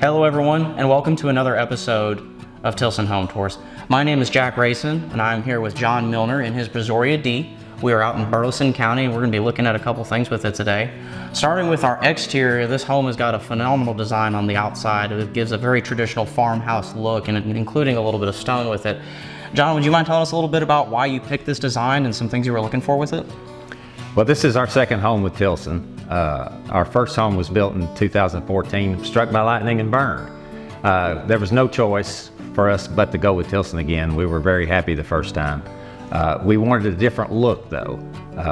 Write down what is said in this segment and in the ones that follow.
Hello everyone, and welcome to another episode of Tilson Home Tours. My name is Jack Rayson, and I'm here with John Milner in his Brazoria D. We are out in Burleson County, and we're going to be looking at a couple things with it today. Starting with our exterior, this home has got a phenomenal design on the outside. It gives a very traditional farmhouse look, and including a little bit of stone with it. John, would you mind telling us a little bit about why you picked this design and some things you were looking for with it? Well, this is our second home with Tilson. Our first home was built in 2014, struck by lightning and burned. There was no choice for us but to go with Tilson again. We were very happy the first time. We wanted a different look though.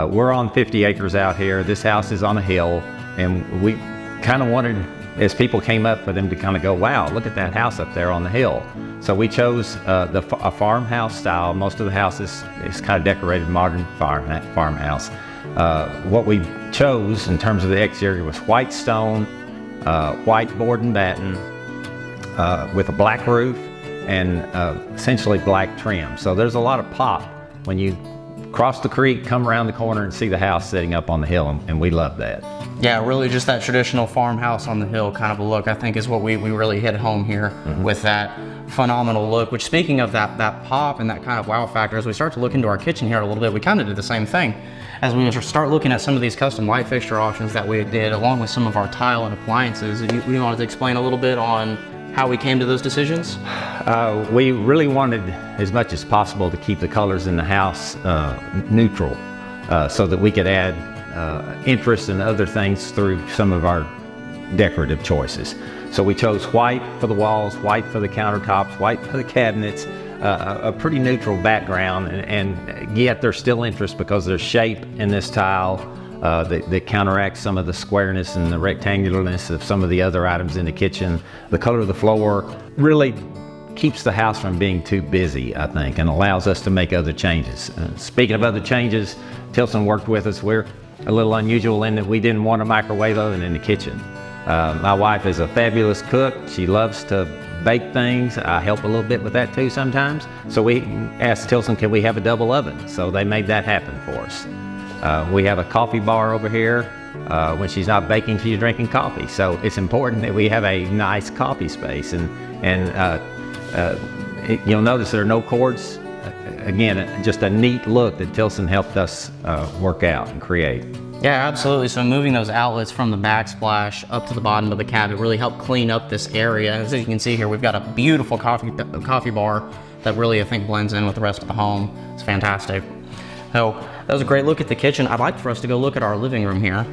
We're on 50 acres out here. This house is on a hill, and we kind of wanted, as people came up, for them to kind of go, wow, look at that house up there on the hill. So we chose a farmhouse style. Most of the house is kind of decorated modern farmhouse. What we chose in terms of the exterior was white stone, white board and batten, with a black roof and essentially black trim. So there's a lot of pop when you cross the creek, come around the corner and see the house sitting up on the hill, and we love that. Yeah, really just that traditional farmhouse on the hill kind of a look, I think, is what we really hit home here with that phenomenal look. Which, speaking of that pop and that kind of wow factor, as we start to look into our kitchen here a little bit, we kind of did the same thing. As we start looking at some of these custom light fixture options that we did, along with some of our tile and appliances, we wanted to explain a little bit on how we came to those decisions? We really wanted, as much as possible, to keep the colors in the house neutral, so that we could add interest and other things through some of our decorative choices. So we chose white for the walls, white for the countertops, white for the cabinets, a pretty neutral background, and yet there's still interest because there's shape in this tile that counteracts some of the squareness and the rectangularness of some of the other items in the kitchen. The color of the floor really keeps the house from being too busy, I think, and allows us to make other changes. Speaking of other changes, Tilson worked with us. We're a little unusual in that we didn't want a microwave oven in the kitchen. My wife is a fabulous cook. She loves to bake things. I help a little bit with that too sometimes. So we asked Tilson, can we have a double oven? So they made that happen for us. We have a coffee bar over here. When she's not baking, she's drinking coffee. So it's important that we have a nice coffee space. You'll notice there are no cords. Again, just a neat look that Tilson helped us work out and create. Yeah, absolutely. So moving those outlets from the backsplash up to the bottom of the cabinet really helped clean up this area. As you can see here, we've got a beautiful coffee bar that really, I think, blends in with the rest of the home. It's fantastic. So that was a great look at the kitchen. I'd like for us to go look at our living room here.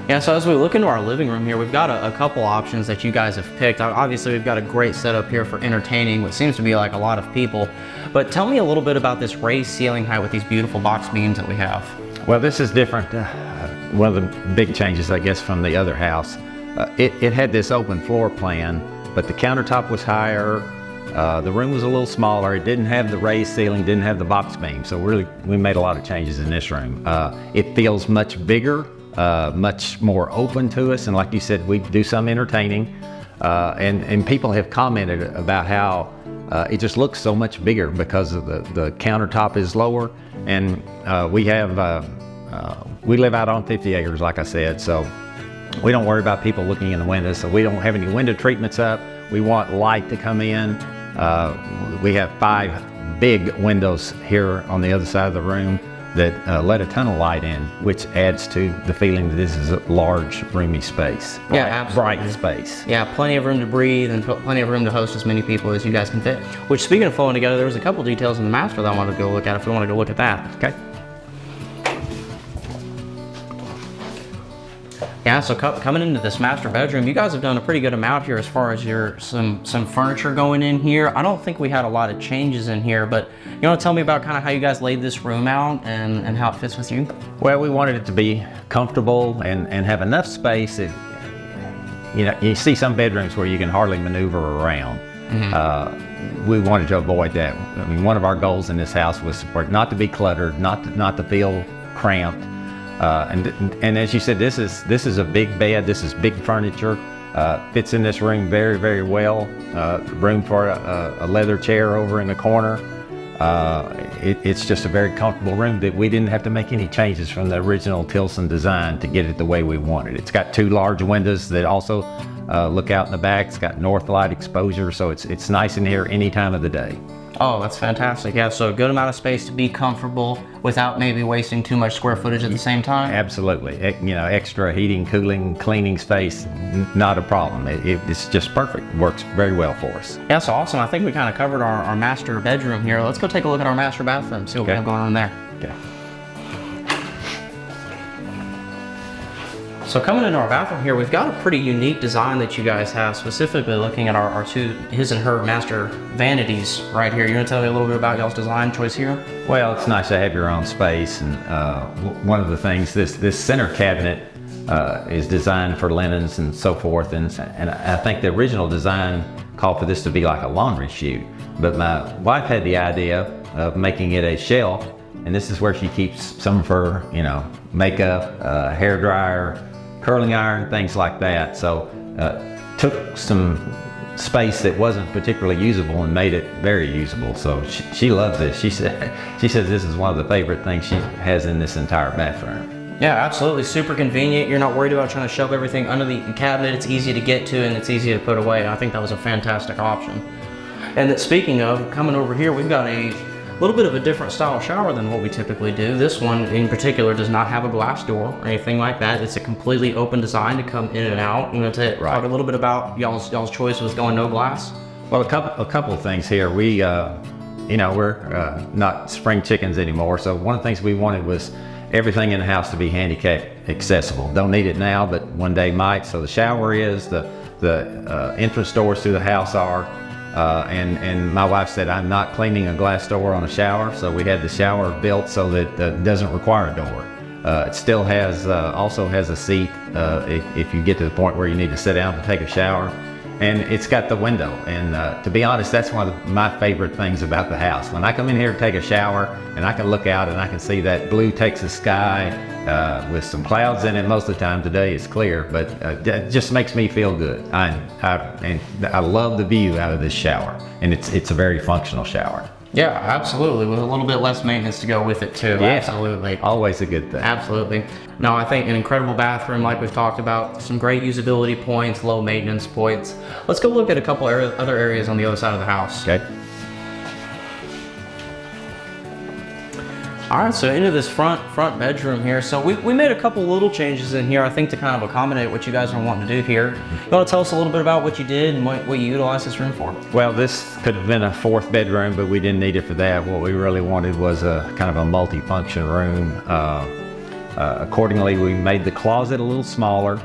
Yeah, so as we look into our living room here, we've got a couple options that you guys have picked. Obviously, we've got a great setup here for entertaining what seems to be like a lot of people. But tell me a little bit about this raised ceiling height with these beautiful box beams that we have. Well, this is different. One of the big changes, I guess, from the other house. It had this open floor plan, but the countertop was higher. The room was a little smaller. It didn't have the raised ceiling, didn't have the box beam. So really, we made a lot of changes in this room. It feels much bigger, much more open to us. And like you said, we do some entertaining. And people have commented about how it just looks so much bigger because of the countertop is lower. And we live out on 50 acres, like I said. So we don't worry about people looking in the windows. So we don't have any window treatments up. We want light to come in. We have 5 big windows here on the other side of the room that let a ton of light in, which adds to the feeling that this is a large, roomy space. Yeah, absolutely. Bright space. Yeah, plenty of room to breathe and plenty of room to host as many people as you guys can fit. Which, speaking of flowing together, there was a couple details in the master that I wanted to go look at if we want to go look at that. Okay. Yeah, so coming into this master bedroom, you guys have done a pretty good amount here as far as some furniture going in here. I don't think we had a lot of changes in here, but you want to tell me about kind of how you guys laid this room out and how it fits with you? Well, we wanted it to be comfortable and have enough space that, you see some bedrooms where you can hardly maneuver around. We wanted to avoid that. I mean, one of our goals in this house was for it not to be cluttered, not to feel cramped. And as you said, this is a big bed. This is big furniture. Fits in this room very, very well. Room for a leather chair over in the corner. It's just a very comfortable room that we didn't have to make any changes from the original Tilson design to get it the way we wanted. It's got 2 large windows that also look out in the back. It's got north light exposure, so it's nice in here any time of the day. Oh, that's fantastic. Yeah, so a good amount of space to be comfortable without maybe wasting too much square footage at the same time. Absolutely. Extra heating, cooling, cleaning space, not a problem. It's just perfect. Works very well for us. Yeah, so awesome. I think we kind of covered our master bedroom here. Let's go take a look at our master bathroom, see what we have going on there. Okay. So coming into our bathroom here, we've got a pretty unique design that you guys have, specifically looking at our 2 his and her master vanities right here. You want to tell me a little bit about y'all's design choice here? Well, it's nice to have your own space, and one of the things, this center cabinet is designed for linens and so forth, and I think the original design called for this to be like a laundry chute, but my wife had the idea of making it a shelf, and this is where she keeps some of her, makeup, hair dryer, curling iron, things like that. So took some space that wasn't particularly usable and made it very usable. So she loves this. She says this is one of the favorite things she has in this entire bathroom. Yeah, absolutely. Super convenient. You're not worried about trying to shove everything under the cabinet. It's easy to get to and it's easy to put away. I think that was a fantastic option. And that, speaking of, coming over here, we've got a little bit of a different style shower than what we typically do. This one in particular does not have a glass door or anything like that. It's a completely open design to come in and out. You know, to talk a little bit about y'all's choice was going no glass. Well, a couple of things here. We're not spring chickens anymore. So one of the things we wanted was everything in the house to be handicap accessible. Don't need it now, but one day might. So the shower is, the entrance doors to the house are. And my wife said, I'm not cleaning a glass door on a shower, so we had the shower built so that it doesn't require a door. It still has, also has a seat if you get to the point where you need to sit down to take a shower. And it's got the window, and to be honest, that's one of my favorite things about the house. When I come in here to take a shower, and I can look out and I can see that blue Texas sky with some clouds in it. Most of the time today it's clear, but it just makes me feel good. And I love the view out of this shower, and it's a very functional shower. Yeah, absolutely, with a little bit less maintenance to go with it too. Yeah, absolutely. Always a good thing. Absolutely. No, I think an incredible bathroom, like we've talked about, some great usability points, low maintenance points. Let's go look at a couple other areas on the other side of the house. Okay. All right, so into this front bedroom here. So we made a couple little changes in here, I think, to kind of accommodate what you guys are wanting to do here. You want to tell us a little bit about what you did and what you utilized this room for? Well, this could have been a 4th bedroom, but we didn't need it for that. What we really wanted was a kind of a multi-function room. Accordingly, we made the closet a little smaller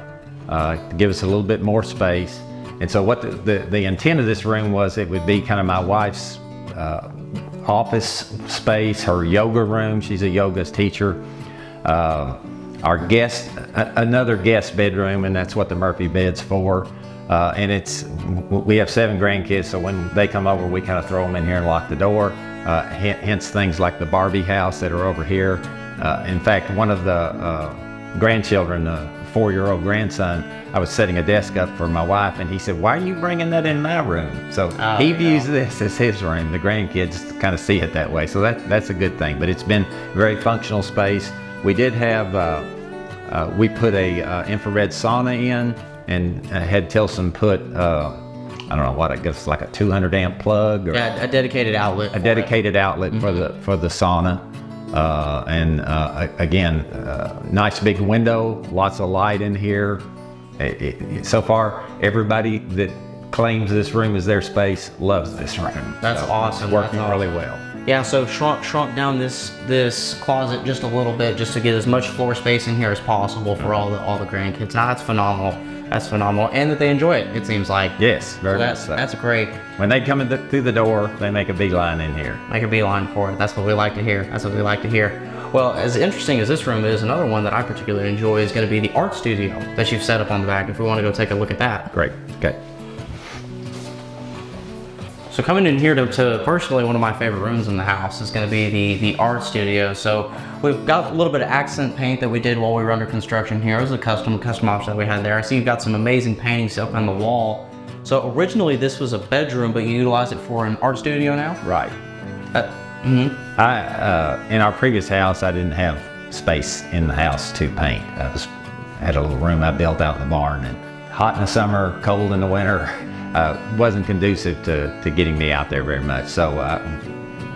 to give us a little bit more space. And so what the intent of this room was, it would be kind of my wife's office space, her yoga room. She's a yoga teacher. Another guest bedroom, and that's what the Murphy bed's for. And we have 7 grandkids, so when they come over, we kind of throw them in here and lock the door. Hence things like the Barbie house that are over here. In fact, one of the grandchildren, the 4-year-old grandson, I was setting a desk up for my wife, and he said, "Why are you bringing that in my room?" So he views this as his room. The grandkids kind of see it that way, so that's a good thing. But it's been a very functional space. We did have, we put a infrared sauna in, and had Tilson put, I don't know what, I guess like a 200 amp plug, or a dedicated outlet. A dedicated outlet for the sauna. Again, nice big window, lots of light in here. So far, everybody that claims this room is their space loves this room. That's awesome. It's working really well. Yeah, so shrunk down this closet just a little bit, just to get as much floor space in here as possible for all the grandkids. Now that's phenomenal. That's phenomenal, and that they enjoy it. It seems like. Yes, very much so. That's great. When they come through the door, they make a beeline in here. Make a beeline for it. That's what we like to hear. That's what we like to hear. Well, as interesting as this room is, another one that I particularly enjoy is going to be the art studio that you've set up on the back. If we want to go take a look at that. Great. Okay. So coming in here to personally one of my favorite rooms in the house is going to be the art studio. So we've got a little bit of accent paint that we did while we were under construction here. It was a custom option that we had there. I see you've got some amazing paintings up on the wall. So originally this was a bedroom, but you utilized it for an art studio now? Right. In our previous house, I didn't have space in the house to paint. Had a little room I built out in the barn, and hot in the summer, cold in the winter, wasn't conducive to getting me out there very much. So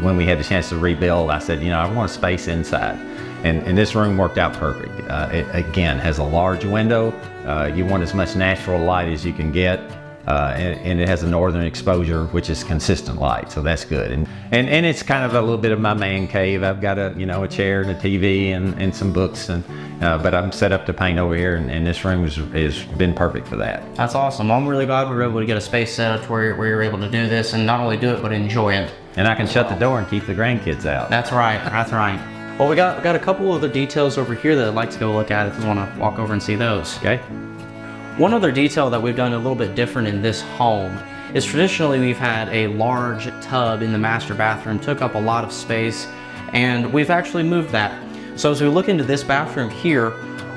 when we had the chance to rebuild, I said, I want a space inside. And this room worked out perfect. It, again, has a large window. You want as much natural light as you can get. And it has a northern exposure, which is consistent light, so that's good. And it's kind of a little bit of my man cave. I've got a chair and a TV and some books, but I'm set up to paint over here, and this room has been perfect for that. That's awesome. I'm really glad we were able to get a space set up where you're able to do this, and not only do it, but enjoy it. And I can shut the door and keep the grandkids out. That's right, that's right. Well, we got a couple other details over here that I'd like to go look at if you want to walk over and see those. Okay. One other detail that we've done a little bit different in this home is traditionally we've had a large tub in the master bathroom, took up a lot of space, and we've actually moved that. So as we look into this bathroom here,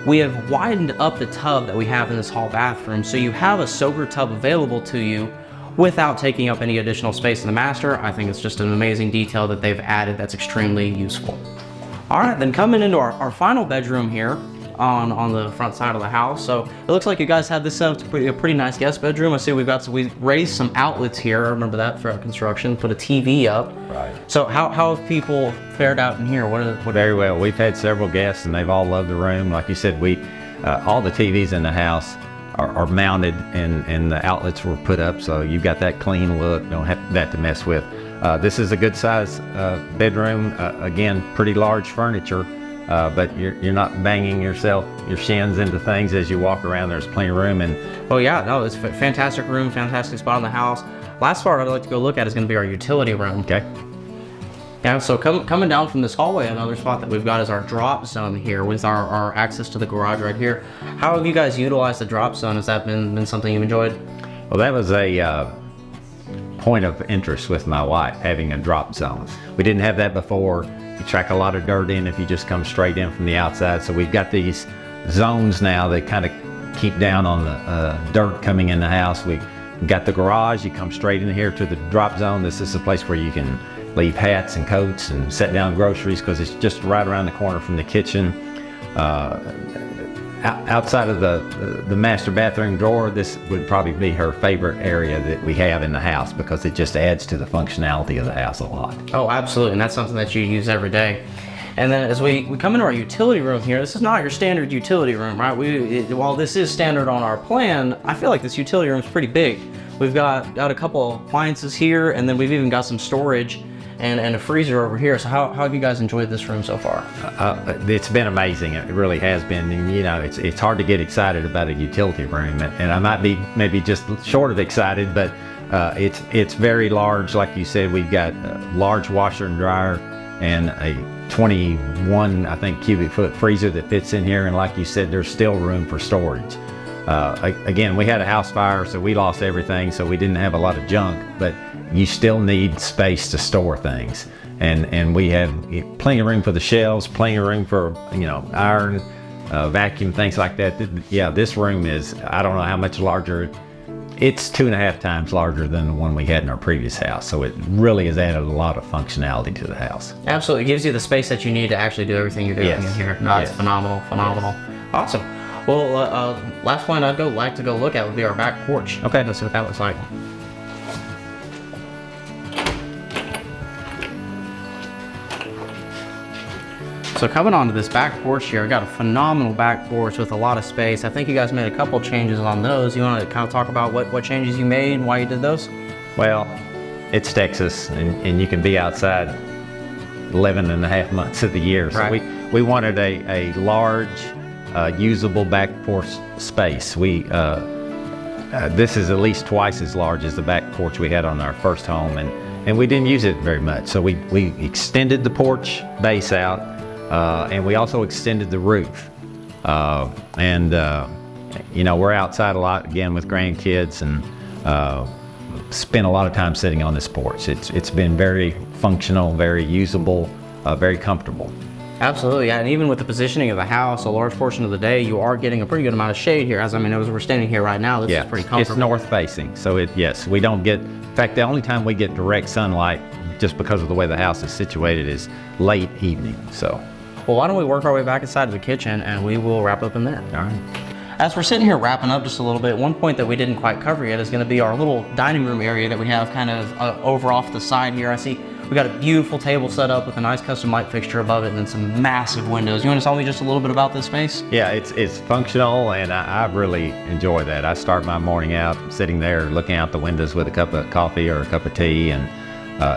we have widened up the tub that we have in this hall bathroom, so you have a soaker tub available to you without taking up any additional space in the master. I think it's just an amazing detail that they've added that's extremely useful. All right, then coming into our final bedroom here on the front side of the house. So it looks like you guys had this set up to be a pretty nice guest bedroom. I see we raised some outlets here. I remember that throughout construction. Put a TV up. Right. So how have people fared out in here? Very well. We've had several guests, and they've all loved the room. Like you said, all the TVs in the house are mounted, and the outlets were put up, so you've got that clean look. Don't have that to mess with. This is a good size bedroom. Again, pretty large furniture, but you're not banging your shins into things as you walk around. There's plenty of room. And oh yeah, no, it's a fantastic room, fantastic spot in the house. Last part I'd like to go look at is going to be our utility room. Okay. Yeah, so coming down from this hallway, another spot that we've got is our drop zone here with our access to the garage right here. How have you guys utilized the drop zone? Has that been something you've enjoyed? Well, that was a point of interest with my wife, having a drop zone. We didn't have that before. You track a lot of dirt in if you just come straight in from the outside. So we've got these zones now that kind of keep down on the dirt coming in the house. We got the garage. You come straight in here to the drop zone. This is a place where you can leave hats and coats and set down groceries, because it's just right around the corner from the kitchen. Outside of the master bathroom drawer, this would probably be her favorite area that we have in the house, because it just adds to the functionality of the house a lot. Oh, absolutely, and that's something that you use every day. And then as we come into our utility room here, this is not your standard utility room, right? While this is standard on our plan, I feel like this utility room is pretty big. We've got a couple of appliances here, and then we've even got some storage and a freezer over here. So how have you guys enjoyed this room so far? It's been amazing. It really has been. And, it's hard to get excited about a utility room, and I might be maybe just short of excited, but it's very large. Like you said, we've got a large washer and dryer and a 21, I think, cubic foot freezer that fits in here. And like you said, there's still room for storage. Again, we had a house fire, so we lost everything, so we didn't have a lot of junk, but you still need space to store things. And we have plenty of room for the shelves, plenty of room for, iron, vacuum, things like that. Yeah, this room is, I don't know how much larger. It's 2.5 times larger than the one we had in our previous house. So it really has added a lot of functionality to the house. Absolutely, it gives you the space that you need to actually do everything you're doing in here. No, it's phenomenal. Yes. Awesome. Well, last point I'd like to go look at would be our back porch. Okay, let's see what that looks like. So coming onto this back porch here, I got a phenomenal back porch with a lot of space. I think you guys made a couple changes on those. You want to kind of talk about what changes you made and why you did those? Well, it's Texas, and you can be outside 11.5 months of the year. So right. we wanted a large, usable back porch space. This is at least twice as large as the back porch we had on our first home, and we didn't use it very much. So we extended the porch base out, and we also extended the roof. We're outside a lot, again, with grandkids, and spend a lot of time sitting on this porch. It's been very functional, very usable, very comfortable. Absolutely, yeah, and even with the positioning of the house, a large portion of the day, you are getting a pretty good amount of shade here. As we're standing here right now, this is pretty comfortable. It's north facing, so we don't get, in fact, the only time we get direct sunlight just because of the way the house is situated, is late evening. So, Well, why don't we work our way back inside of the kitchen and we will wrap up in there. all right. As we're sitting here wrapping up just a little bit, one point that we didn't quite cover yet is going to be our little dining room area that we have kind of over off the side here. I see we got a beautiful table set up with a nice custom light fixture above it and then some massive windows. You want to tell me just a little bit about this space? Yeah, it's functional, and I really enjoy that. I start my morning out sitting there looking out the windows with a cup of coffee or a cup of tea, and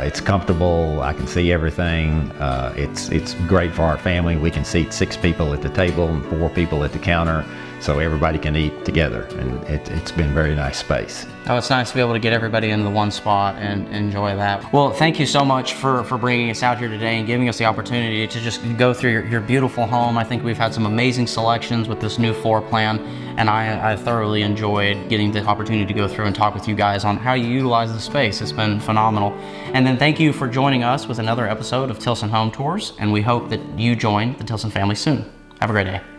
it's comfortable. I can see everything. It's great for our family. We can seat 6 people at the table and 4 people at the counter, so everybody can eat together, and it's been a very nice space. Oh, it's nice to be able to get everybody into the one spot and enjoy that. Well, thank you so much for bringing us out here today and giving us the opportunity to just go through your beautiful home. I think we've had some amazing selections with this new floor plan, and I thoroughly enjoyed getting the opportunity to go through and talk with you guys on how you utilize the space. It's been phenomenal. And then thank you for joining us with another episode of Tilson Home Tours, and we hope that you join the Tilson family soon. Have a great day.